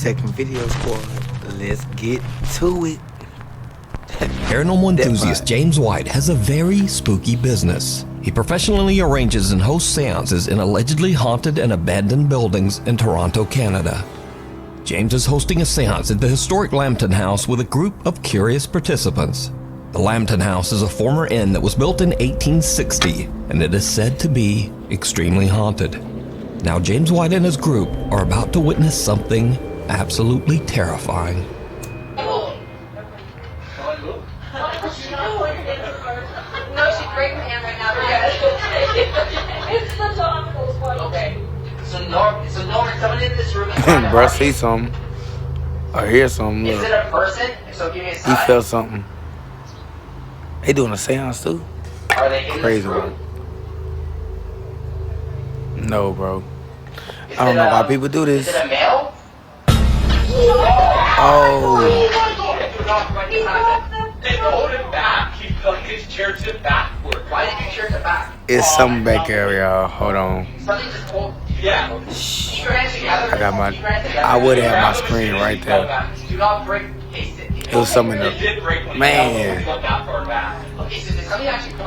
second video, squad. Let's get to it. Paranormal enthusiast James White has a very spooky business. He professionally arranges and hosts seances in allegedly haunted and abandoned buildings in Toronto, Canada. James is hosting a seance at the historic Lambton House with a group of curious participants. The Lambton House is a former inn that was built in 1860, and it is said to be extremely haunted. Now James White and his group are about to witness something absolutely terrifying. Bro, see something or hear something. Look. Is it a person? So give me a sign. He felt something. They doing a seance too? Are they in Crazy this room? No, bro. I don't know why people do this. Is it a male? Oh. They hold him back. He felt his chair tipped backward. Why did your chair tip back? It's something back there, y'all. Hold on. Something just pulled. Yeah. Keep your hands together. I got my. I would have my screen right there. Do not break. It was something in the. Man.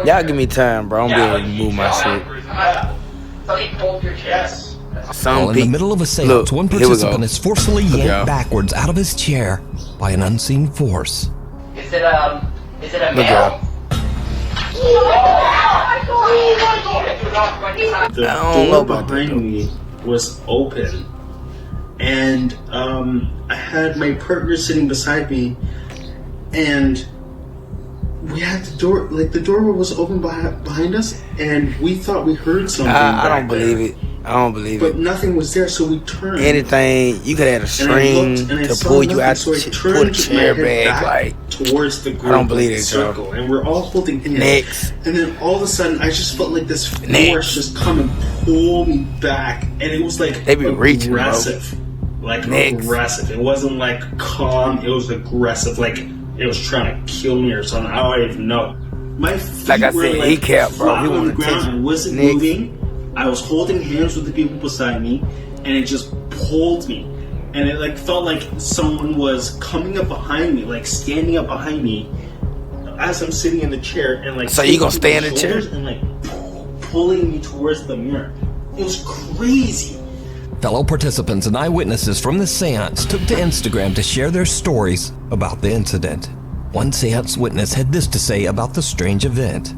Y'all give me time, bro. I'm gonna be able to move my shit. Something pulled your chest. While in the middle of a seance, one participant is forcefully yanked backwards out of his chair by an unseen force. Is it a male? The door behind me was open, and I had my partner sitting beside me, and we had the door, like the door was open behind us, and we thought we heard something. I don't believe it. I don't believe it. But nothing was there, so we turned. Anything, you could add a string to pull you out, pull the chair back, like, towards the group. I don't believe it, circle, and we're all holding hands. Next. And then all of a sudden, I just felt like this force just come and pull me back, and it was like they be reaching, aggressive, bro. Like aggressive. It wasn't like calm. It was aggressive, like it was trying to kill me or something. I don't even know. My feet like I were said, like he kept, bro. He on the wanted ground. I attention. wasn't moving. I was holding hands with the people beside me, and it just pulled me. And it like felt like someone was coming up behind me, like standing up behind me, as I'm sitting in the chair, and like. So you gonna stay in the chair? And like pulling me towards the mirror. It was crazy. Fellow participants and eyewitnesses from the seance took to Instagram to share their stories about the incident. One seance witness had this to say about the strange event.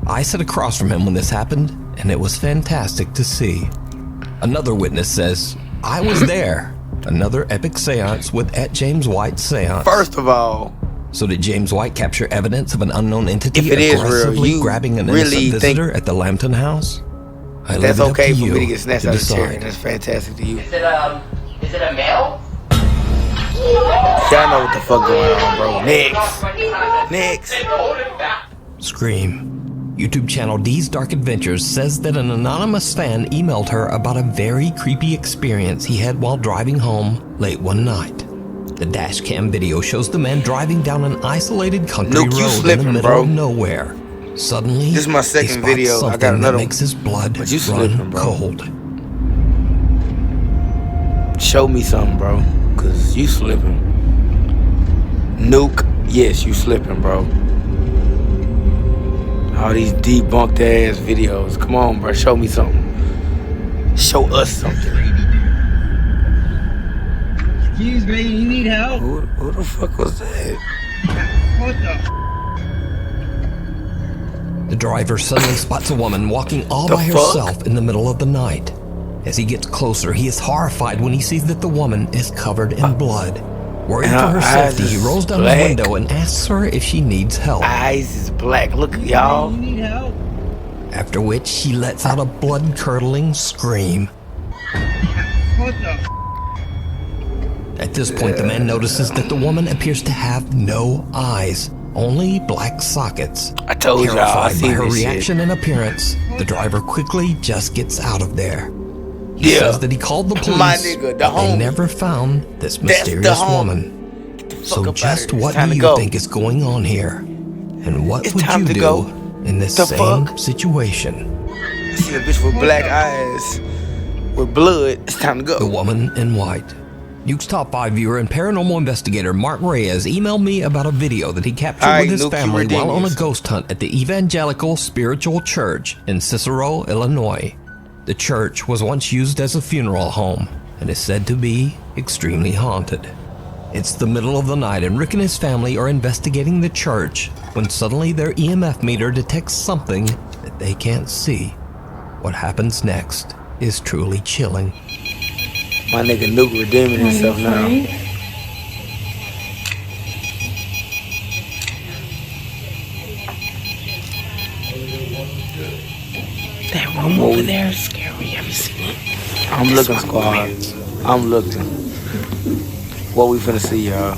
I sat across from him when this happened, and it was fantastic to see. Another witness says, I was there. Another epic seance with @JamesWhite seance. First of all, so did James White capture evidence of an unknown entity if it is aggressively real, you grabbing an really innocent visitor at the Lambton House? That's okay for me to get snatched out of the chair. That's fantastic to you. Is it a male? Y'all know what the fuck going on, bro. Next. Scream. YouTube channel D's Dark Adventures says that an anonymous fan emailed her about a very creepy experience he had while driving home late one night. The dash cam video shows the man driving down an isolated country Nuke, road in the middle of nowhere. Suddenly, this is my second video. I got another that makes his blood but you run slipping, bro. cold. Show me something, bro, cause you slipping. Nuke, yes, you slipping, bro. All these debunked ass videos. Come on, bro. Show me something. Show us something. Excuse me, you need help? Who the fuck was that? What the? The driver suddenly spots a woman walking all by herself in the middle of the night. As he gets closer, he is horrified when he sees that the woman is covered in blood. Worried for her safety, he rolls down the window and asks her if she needs help. Eyes is black. Look, y'all. You need help? After which, she lets out a blood-curdling scream. What the? At this point, the man notices that the woman appears to have no eyes, only black sockets. I told y'all, I Terrified by her reaction and appearance, the driver quickly just gets out of there. He says that he called the police, my nigga, but they never found this mysterious woman. So just what do you think is going on here? And what would you do in this same situation? I see a bitch with black eyes, with blood. It's time to go. The woman in white. Nuke's Top 5 viewer and paranormal investigator Mark Reyes emailed me about a video that he captured Alright, with his Nuke, you family while on a ridiculous. ghost hunt at the Evangelical Spiritual Church in Cicero, Illinois. The church was once used as a funeral home and is said to be extremely haunted. It's the middle of the night and Rick and his family are investigating the church when suddenly their EMF meter detects something that they can't see. What happens next is truly chilling. My nigga Nuke redeeming himself now. That room over there is scary. Have you seen it? I'm looking, squad. I'm looking. What we finna see, y'all?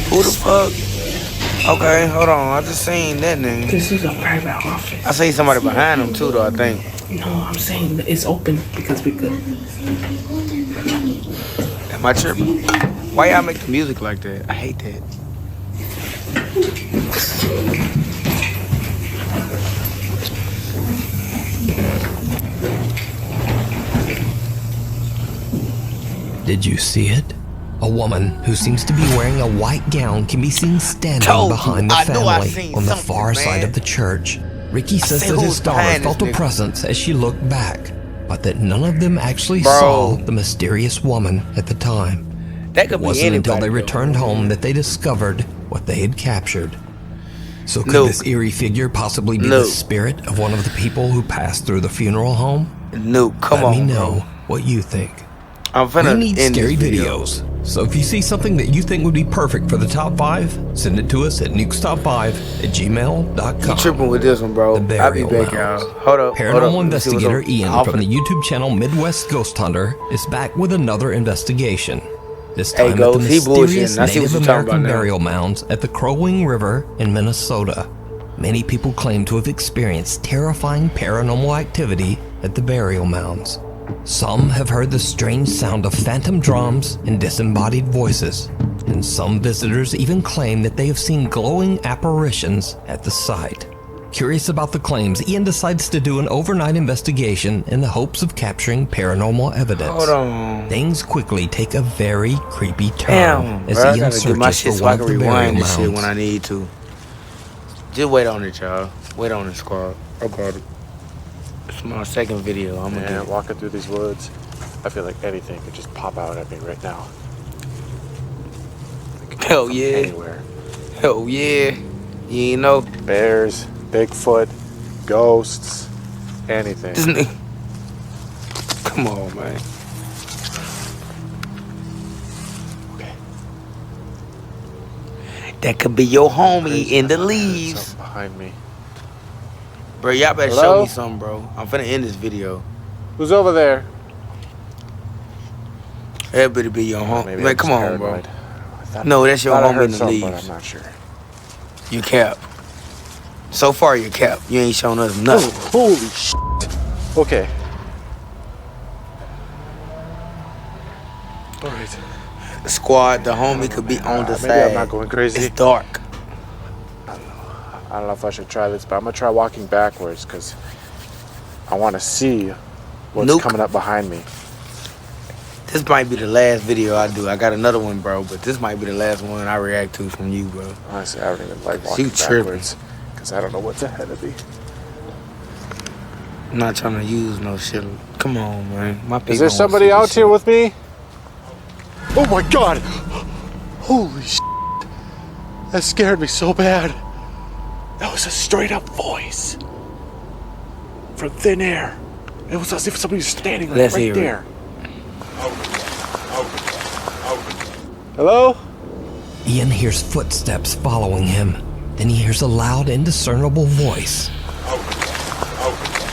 Who the fuck? Okay, hold on. I just seen that nigga. This is a private office. I seen somebody behind him too, though. I think. No, I'm saying that it's open because we could. Am I tripping? Why y'all make the music like that? I hate that. Did you see it? A woman who seems to be wearing a white gown can be seen standing Told you, behind the I knew I family seen on the something, far side man. of the church. Ricky says said that who his was daughter behind felt this a nigga? presence as she looked back, but that none of them actually Bro. saw the mysterious woman at the time. That It could be wasn't anybody. until they though. returned home that they discovered what they had captured. So could Nuke. this eerie figure possibly be Nuke. the spirit of one of the people who passed through the funeral home? Nuke, come Let on, me know bro. what you think. I'm finna We need end scary this video. videos. So if you see something that you think would be perfect for the top 5, send it to us at nukestop5@gmail.com. You tripping with this one, bro? The I'll be burial back, mounds. y'all. Hold up. Paranormal investigator Ian I'm from finna- the YouTube channel Midwest Ghost Hunter is back with another investigation. This Hey, time at Ghost, the he bullshitting. mysterious I see what Native you're talking American about now. burial mounds at the Crow Wing River in Minnesota. Many people claim to have experienced terrifying paranormal activity at the burial mounds. Some have heard the strange sound of phantom drums and disembodied voices, and some visitors even claim that they have seen glowing apparitions at the site. Curious about the claims, Ian decides to do an overnight investigation in the hopes of capturing paranormal evidence. Hold on. Things quickly take a very creepy turn Damn, as bro. I Ian gotta get my searches shit for so I one can of the burial rewind this shit mounds. when I need to. Just wait on it, y'all. Wait on it, squad. I got it. It's my second video. I'm gonna Man, do it. walking through these woods, I feel like anything could just pop out at me right now. Hell yeah. Anywhere. Hell yeah. You ain't know. Bears, Bigfoot, ghosts, anything. This nigga. Come on, man. Okay. That could be your homie Crazy in the enough, I heard leaves. something behind me. Bro, y'all better show Hello? me something, bro. I'm finna end this video. Who's over there? That better be your homie. Maybe Man, I'm come just on, bro. paranoid. I thought- No, that's your thought I homie heard in the something, but leaves. I'm not sure. You cap. So far, you cap. You ain't shown us Oh, nothing. holy shit. Okay. All right. The squad, the homie could be on the Maybe side. I'm not going crazy. It's dark. I don't know if I should try this, but I'm gonna try walking backwards because I want to see what's Nuke. coming up behind me. This might be the last video I do. I got another one, bro, but this might be the last one I react to from you, bro. Honestly, I don't even like walking You tripping. backwards because I don't know what's ahead of me. I'm not trying to use no shit. Come on, man. My people Is there wanna somebody see out this here shit. with me? Oh my god! Holy shit! That scared me so bad. That was a straight up voice from thin air. It was as if somebody was standing like, Let's right hear it. there. Hello? Ian hears footsteps following him. Then he hears a loud, indiscernible voice.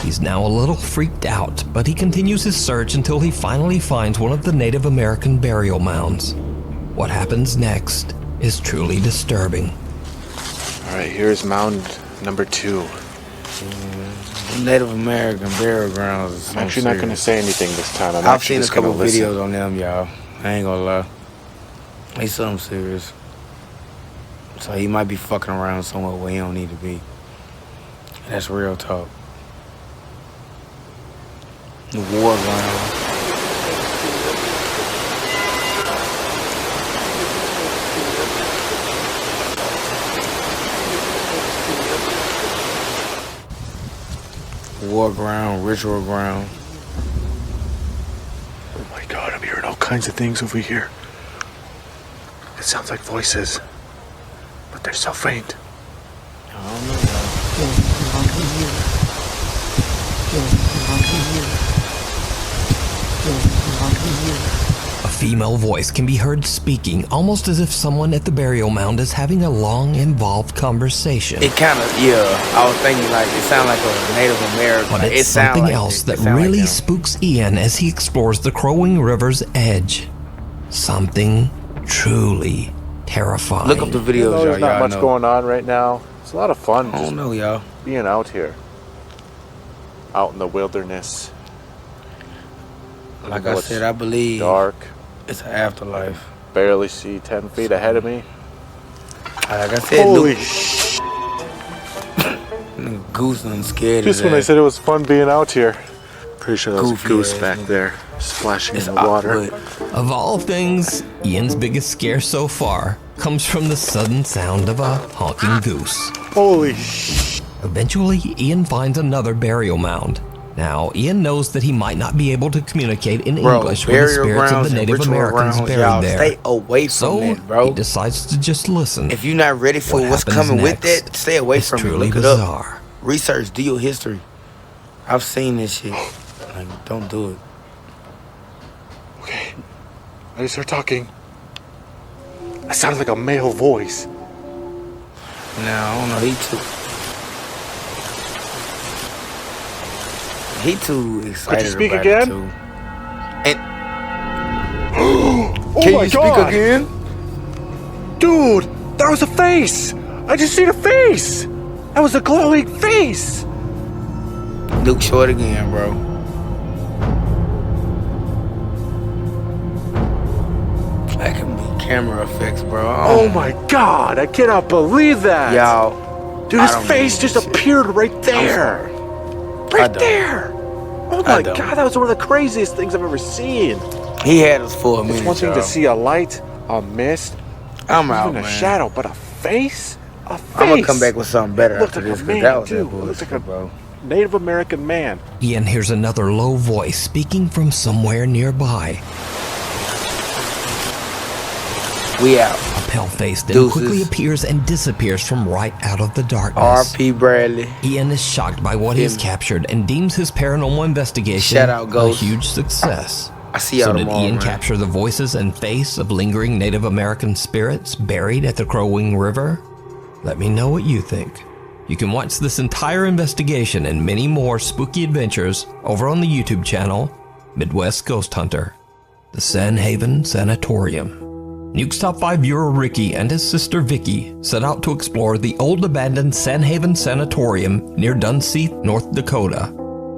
He's now a little freaked out, but he continues his search until he finally finds one of the Native American burial mounds. What happens next is truly disturbing. All right, here's mound number 2. Native American burial grounds. Is I'm actually not going to say anything this time. I'm I've actually seen a just going couple to listen. videos on them, y'all. I ain't gonna lie. They something serious. So he might be fucking around somewhere where he don't need to be. That's real talk. The war ground. War ground, ritual ground. Oh my god, I'm hearing all kinds of things over here. It sounds like voices, but they're so faint. I don't know. A female voice can be heard speaking almost as if someone at the burial mound is having a long, involved conversation. It kind of, yeah. I was thinking like it sounded like a Native American. But Like, it's sound something like else it. that It sound really like spooks Ian as he explores the Crowing River's edge. Something truly terrifying. Look up the videos, y'all. There's not Y'all much know. going on right now. It's a lot of fun I just don't know, y'all. being out here. Out in the wilderness. Like You know, I it's said, I believe dark. it's an afterlife. Barely see 10 feet ahead of me. Like I said, Holy Luke, Goose and scared. Just when I said it was fun being out here. Pretty sure there was a Goofy goose ass back nigga. there, splashing It's in the water. awkward. Of all things, Ian's biggest scare so far comes from the sudden sound of a honking goose. Holy Eventually, Ian finds another burial mound. Now, Ian knows that he might not be able to communicate in Bro, English with the burial spirits of grounds the and Native ritual Americans grounds, buried y'all there. stay away from So, that, bro. he decides to just listen. If you're not ready for What what's happens coming with next that, stay away is from it. truly Look it up. bizarre. Research, do your history. I've seen this shit. Like, don't do it. Okay. I just heard talking. It sounded like a male voice. Nah, I don't know. He too excited. Could you speak about again? It too. And Oh can my you god! speak again? Dude, that was a face! I just seen a face! That was a glowing face! Nuke, show it again, bro. That can be camera effects, bro. Oh my god, I cannot believe that! Y'all, Dude, I his don't face believe just this shit. appeared right there! I Right don't. there! Oh I my don't. god, that was one of the craziest things I've ever seen! He had us for a minute. It's one thing to y'all. see a light, a mist, I'm out, even a man. shadow, but a face? A face! I'm gonna come back with something better Looked after like a this, because man, that was too. that It looks bullshit, like a bro. Native American man. Ian hears another low voice speaking from somewhere nearby. We out. A pale face then Deuces. quickly appears and disappears from right out of the darkness. R.P. Bradley. Ian is shocked by what he's Him. captured and deems his paranormal investigation Shout out, a Ghost. huge success. I see y'all So did tomorrow, Ian man. capture the voices and face of lingering Native American spirits buried at the Crowing River? Let me know what you think. You can watch this entire investigation and many more spooky adventures over on the YouTube channel Midwest Ghost Hunter, the San Haven Sanatorium. Nuke's Top 5 viewer Ricky and his sister Vicky set out to explore the old abandoned San Haven Sanatorium near Dunseith, North Dakota.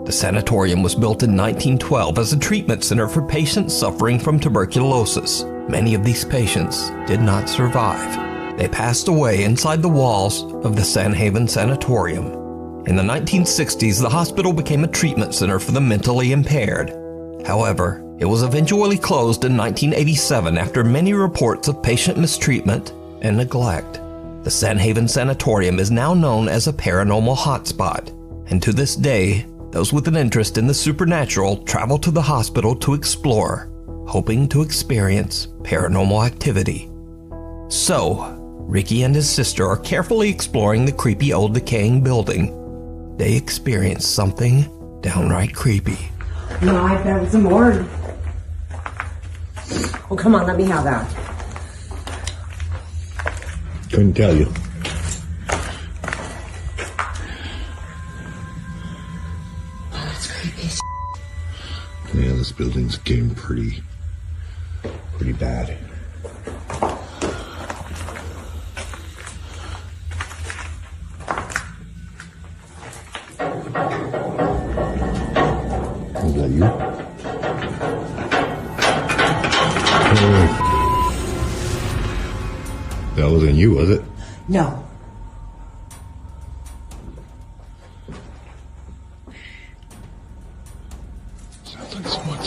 The sanatorium was built in 1912 as a treatment center for patients suffering from tuberculosis. Many of these patients did not survive. They passed away inside the walls of the San Haven Sanatorium. In the 1960s, the hospital became a treatment center for the mentally impaired. However, it was eventually closed in 1987 after many reports of patient mistreatment and neglect. The San Haven Sanatorium is now known as a paranormal hotspot, and to this day, those with an interest in the supernatural travel to the hospital to explore, hoping to experience paranormal activity. So, Ricky and his sister are carefully exploring the creepy old decaying building. They experience something downright creepy. No, I bet it was a morgue. Oh, come on, let me have that. Couldn't tell you. Oh, it's creepy as Yeah, this building's getting pretty bad. Is that you? That wasn't you, was it? No.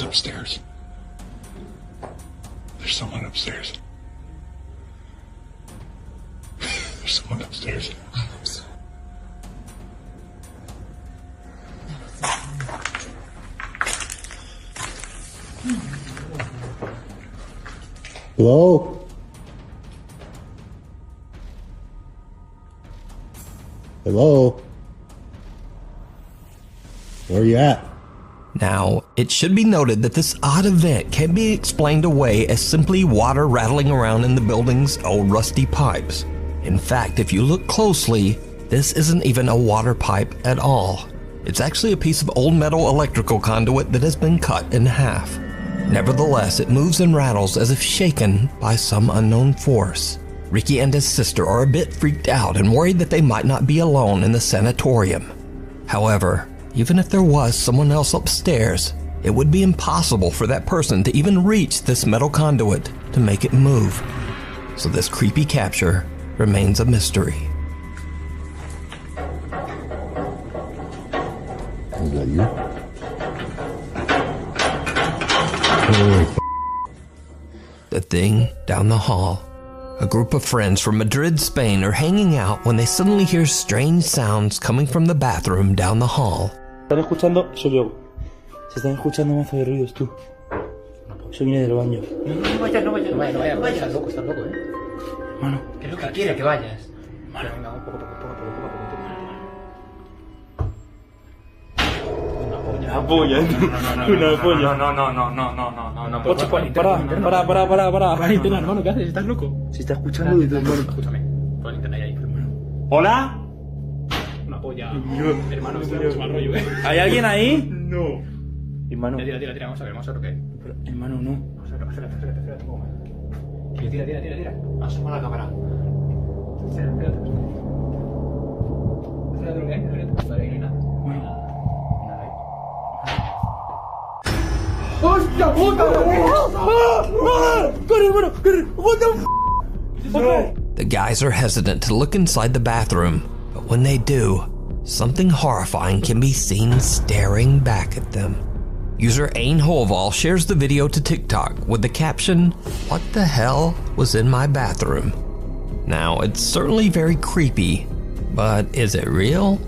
upstairs. There's someone upstairs. There's someone upstairs. I hope so. Hello? Hello? Where are you at? Now, it should be noted that this odd event can be explained away as simply water rattling around in the building's old rusty pipes. In fact, if you look closely, this isn't even a water pipe at all. It's actually a piece of old metal electrical conduit that has been cut in half. Nevertheless, it moves and rattles as if shaken by some unknown force. Ricky and his sister are a bit freaked out and worried that they might not be alone in the sanatorium. However, even if there was someone else upstairs, it would be impossible for that person to even reach this metal conduit to make it move. So this creepy capture remains a mystery. Is that you? Holy The thing down the hall. A group of friends from Madrid, Spain are hanging out when they suddenly hear strange sounds coming from the bathroom down the hall. ¿Están escuchando? Soy yo. Se están escuchando mazo de ruidos, tú. Yo vine del baño. No vayas, estás loco, Mano. ¿Qué es lo que quiere que vayas? Mano. Venga, poco. Una polla. Una polla. No. Ocho, para. Va a internet, hermano, ¿qué haces? ¿Estás loco? Se está escuchando de todo, hermano. Escúchame, pon internet ahí, hermano. ¿Hola? Una polla. Hermano, esto es mal rollo, ¿Hay alguien ahí? No. Hermano. Tira, vamos a ver lo que hay. Hermano, no. Espérate, un poco más. Tira. Asoma la cámara. Espérate lo que hay, Vale, ahí no hay nada. Nada ahí. ¡Hostia puta! ¡Corre, hermano! ¡Corre! What the f***? The guys are hesitant to look inside the bathroom, but when they do, something horrifying can be seen staring back at them. User Ain Holval shares the video to TikTok with the caption, "What the hell was in my bathroom?" Now, it's certainly very creepy, but is it real?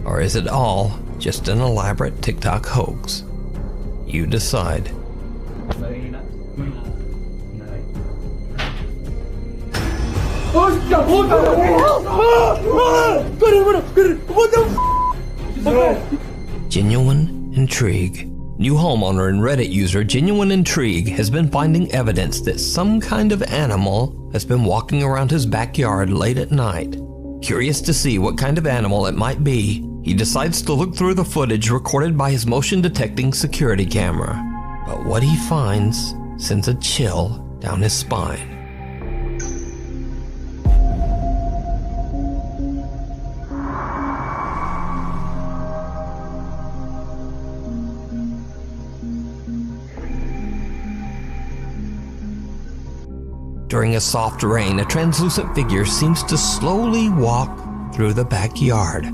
Or is it all just an elaborate TikTok hoax? You decide. Vale, ahí no hay nada. Nada ahí. ¡Hostia puta! ¡Corre, hermano! ¡Corre! What the f***? Genuine intrigue. New homeowner and Reddit user Genuine Intrigue has been finding evidence that some kind of animal has been walking around his backyard late at night. Curious to see what kind of animal it might be, he decides to look through the footage recorded by his motion detecting security camera. But what he finds sends a chill down his spine. During a soft rain, a translucent figure seems to slowly walk through the backyard.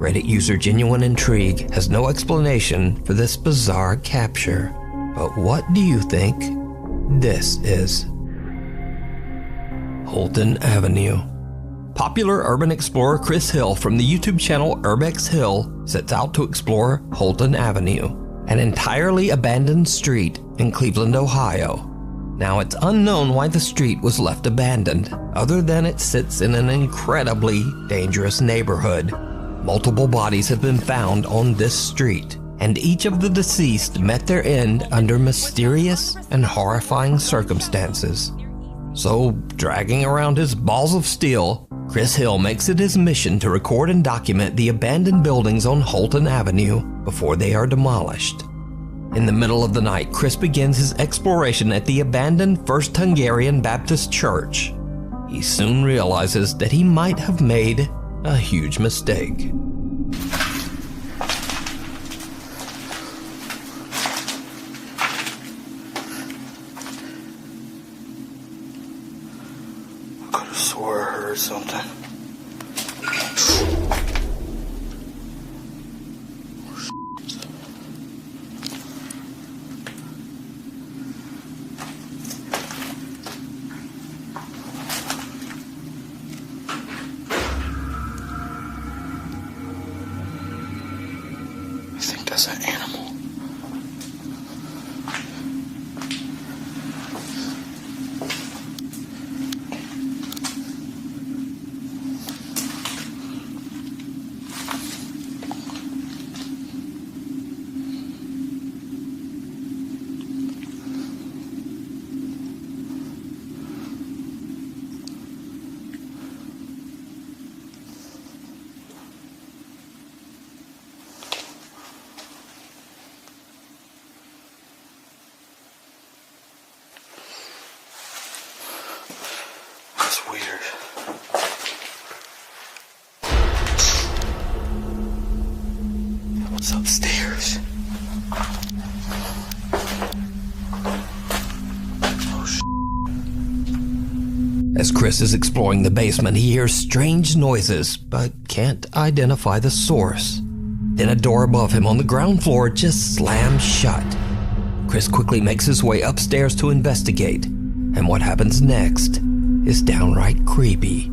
Reddit user Genuine Intrigue has no explanation for this bizarre capture. But what do you think this is? Holton Avenue. Popular urban explorer Chris Hill from the YouTube channel Urbex Hill sets out to explore Holton Avenue, an entirely abandoned street in Cleveland, Ohio. Now, it's unknown why the street was left abandoned, other than it sits in an incredibly dangerous neighborhood. Multiple bodies have been found on this street, and each of the deceased met their end under mysterious and horrifying circumstances. So, dragging around his balls of steel, Chris Hill makes it his mission to record and document the abandoned buildings on Holton Avenue before they are demolished. In the middle of the night, Chris begins his exploration at the abandoned First Hungarian Baptist Church. He soon realizes that he might have made a huge mistake. I could have swore I heard something. As Chris is exploring the basement, he hears strange noises, but can't identify the source. Then a door above him on the ground floor just slams shut. Chris quickly makes his way upstairs to investigate, and what happens next is downright creepy.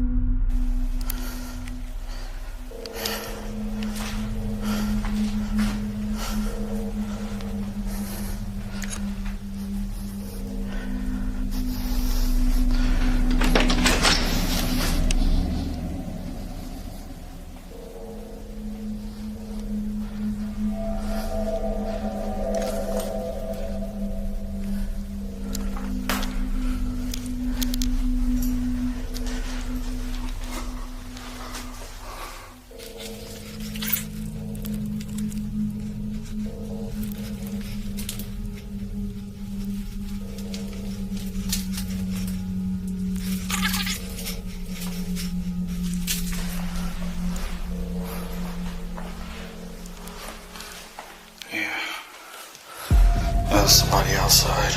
Somebody outside.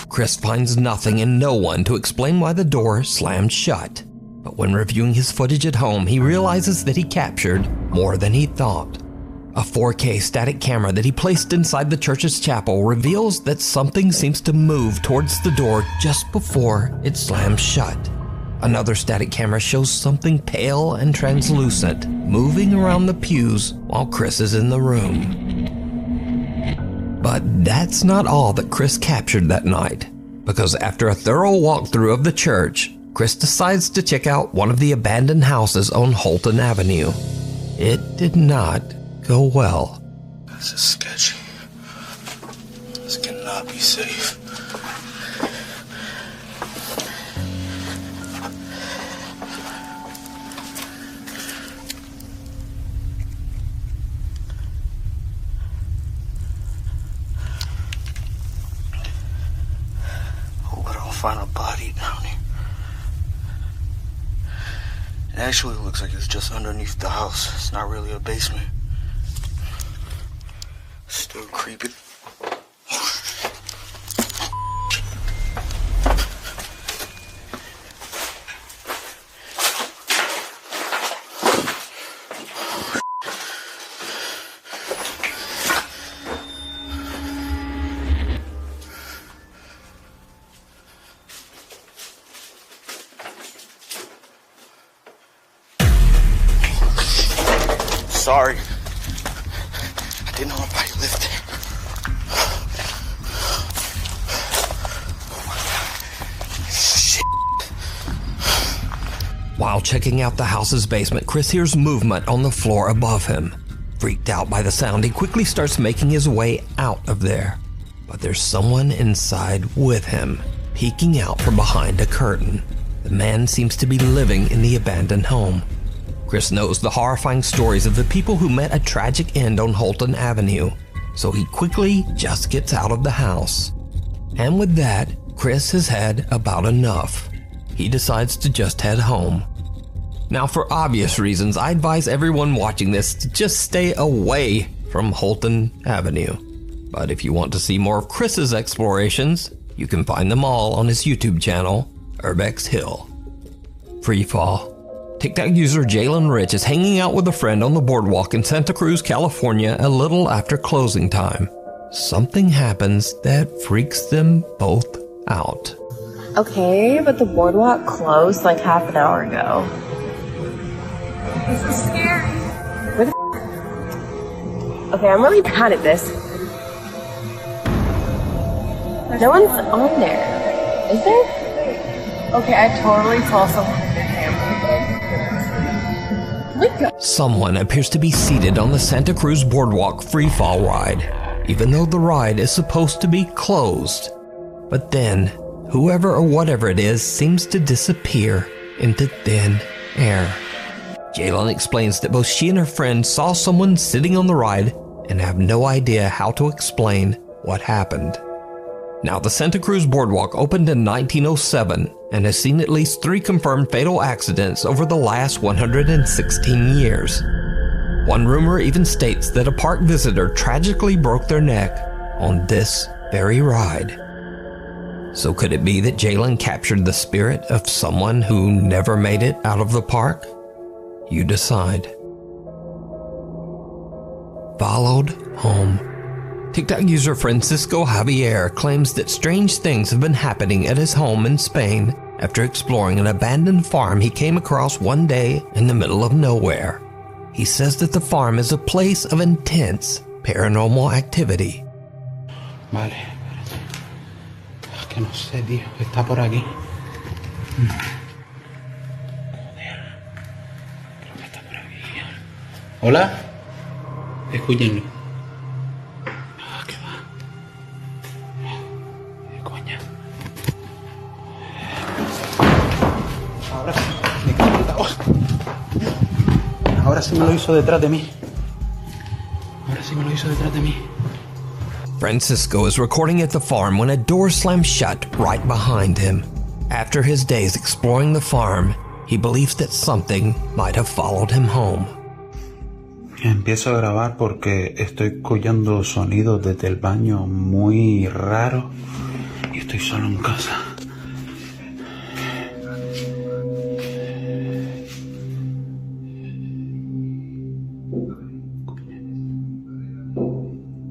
Chris finds nothing and no one to explain why the door slammed shut. But when reviewing his footage at home, he realizes that he captured more than he thought. A 4K static camera that he placed inside the church's chapel reveals that something seems to move towards the door just before it slams shut. Another static camera shows something pale and translucent moving around the pews while Chris is in the room. But that's not all that Chris captured that night, because after a thorough walkthrough of the church, Chris decides to check out one of the abandoned houses on Holton Avenue. It did not go well. This is sketchy. This cannot be safe. Find a body down here. It actually looks like it's just underneath the house. It's not really a basement. Still creepy. Sorry. I didn't know anybody lived there. Oh my God. Shit. While checking out the house's basement, Chris hears movement on the floor above him. Freaked out by the sound, he quickly starts making his way out of there. But there's someone inside with him, peeking out from behind a curtain. The man seems to be living in the abandoned home. Chris knows the horrifying stories of the people who met a tragic end on Holton Avenue, so he quickly just gets out of the house. And with that, Chris has had about enough. He decides to just head home. Now, for obvious reasons, I advise everyone watching this to just stay away from Holton Avenue. But if you want to see more of Chris's explorations, you can find them all on his YouTube channel, Urbex Hill. Freefall. TikTok user Jalen Rich is hanging out with a friend on the boardwalk in Santa Cruz, California a little after closing time. Something happens that freaks them both out. Okay, but the boardwalk closed like half an hour ago. This is scary. Where the Okay, I'm really bad at this. No one's on there. Is there? Okay, I totally saw someone with their camera. Someone appears to be seated on the Santa Cruz Boardwalk freefall ride, even though the ride is supposed to be closed. But then, whoever or whatever it is seems to disappear into thin air. Jalen explains that both she and her friend saw someone sitting on the ride and have no idea how to explain what happened. Now, the Santa Cruz Boardwalk opened in 1907 and has seen at least 3 confirmed fatal accidents over the last 116 years. One rumor even states that a park visitor tragically broke their neck on this very ride. So could it be that Jalen captured the spirit of someone who never made it out of the park? You decide. Followed home. TikTok user Francisco Javier claims that strange things have been happening at his home in Spain after exploring an abandoned farm he came across one day in the middle of nowhere. He says that the farm is a place of intense paranormal activity. Vale. Que no sé, tío. Está por aquí. Creo que está por aquí. ¿Hola? Escúchenlo. ¿Qué va? Coña. Ahora sí. Me quita. Ahora sí me lo hizo detrás de mí. Ahora sí me lo hizo detrás de mí. Francisco is recording at the farm when a door slams shut right behind him. After his days exploring the farm, he believes that something might have followed him home. Empiezo a grabar porque estoy escuchando sonidos desde el baño muy raros y estoy solo en casa.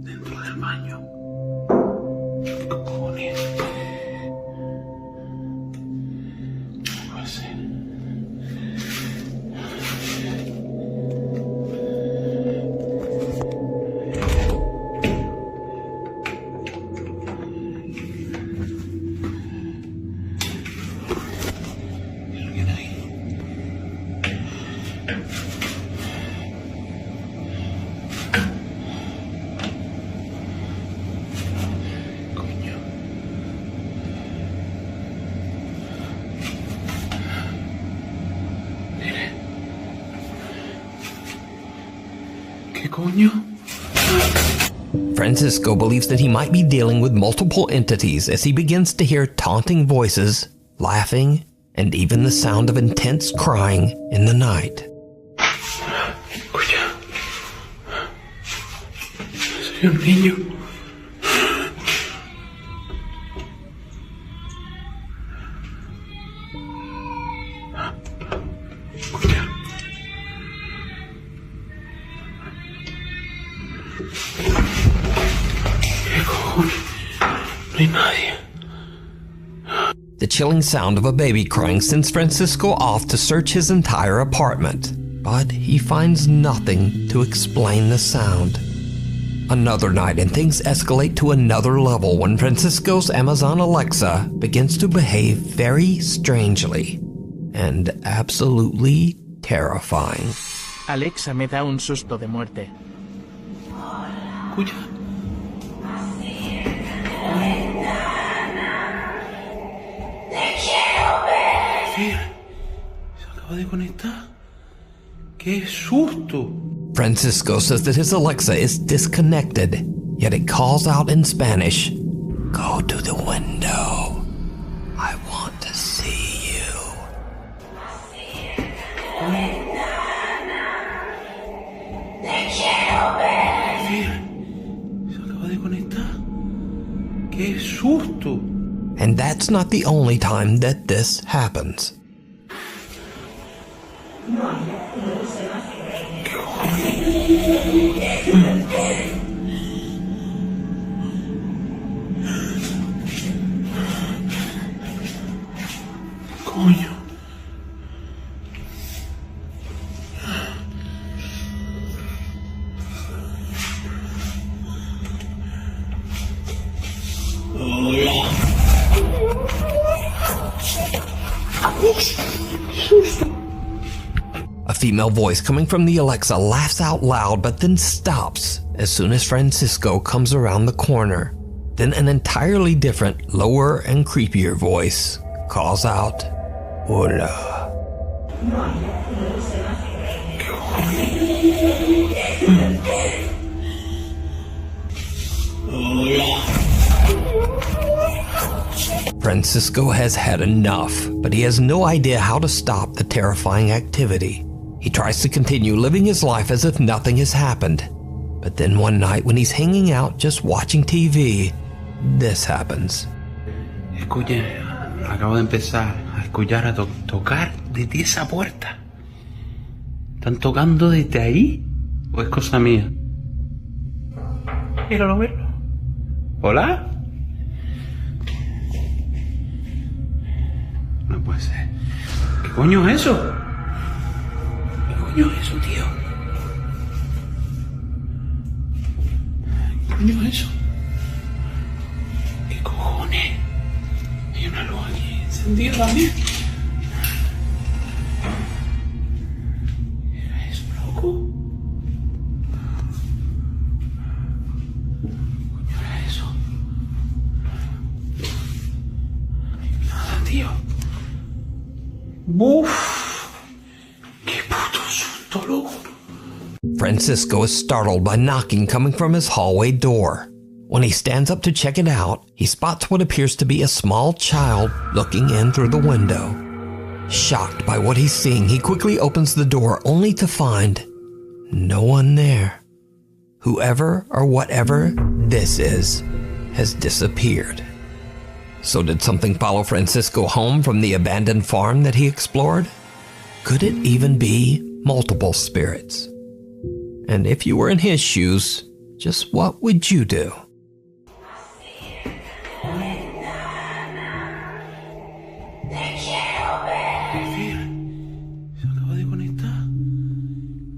Dentro del baño. ¿Qué cojones? ¿Cómo puede ser? ¿Qué coño? Francisco believes that he might be dealing with multiple entities as he begins to hear taunting voices, laughing, and even the sound of intense crying in the night. Escucha. Soy un niño. No hay nadie. The chilling sound of a baby crying sends Francisco off to search his entire apartment, but he finds nothing to explain the sound. Another night and things escalate to another level when Francisco's Amazon Alexa begins to behave very strangely and absolutely terrifying. Alexa me da un susto de muerte. Escucha. Mira, se acaba de conectar. ¡Qué susto! Francisco says that his Alexa is disconnected, yet it calls out in Spanish, "Go to the window. I want to see you." Mira, se acaba de conectar. ¡Qué susto! And that's not the only time that this happens. Coño. A female voice coming from the Alexa laughs out loud but then stops as soon as Francisco comes around the corner. Then an entirely different, lower and creepier voice calls out, "Hola." Francisco has had enough, but he has no idea how to stop the terrifying activity. He tries to continue living his life as if nothing has happened. But then one night when he's hanging out just watching TV, this happens. Escuche, acabo de empezar a escuchar a tocar desde esa puerta. ¿Están tocando desde ahí? ¿O es cosa mía? Míralo, míralo. ¿Hola? No puede ser. ¿Qué coño es eso? ¿Qué coño es eso, tío? ¿Qué coño es eso? ¿Qué cojones? Hay una luz aquí encendida también. ¿Qué era eso, loco? ¿Qué coño era eso? Nada, tío. Uf. Qué puto susto, loco. Francisco is startled by knocking coming from his hallway door. When he stands up to check it out, he spots what appears to be a small child looking in through the window. Shocked by what he's seeing, he quickly opens the door only to find no one there. Whoever or whatever this is has disappeared. So did something follow Francisco home from the abandoned farm that he explored? Could it even be multiple spirits? And if you were in his shoes, just what would you do?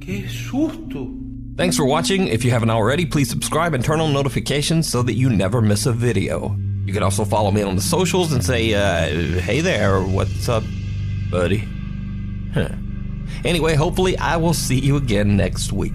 ¡Qué susto! Thanks for watching. If you haven't already, please subscribe and turn on notifications so that you never miss a video. You can also follow me on the socials and say, hey there, what's up, buddy? Anyway, hopefully I will see you again next week.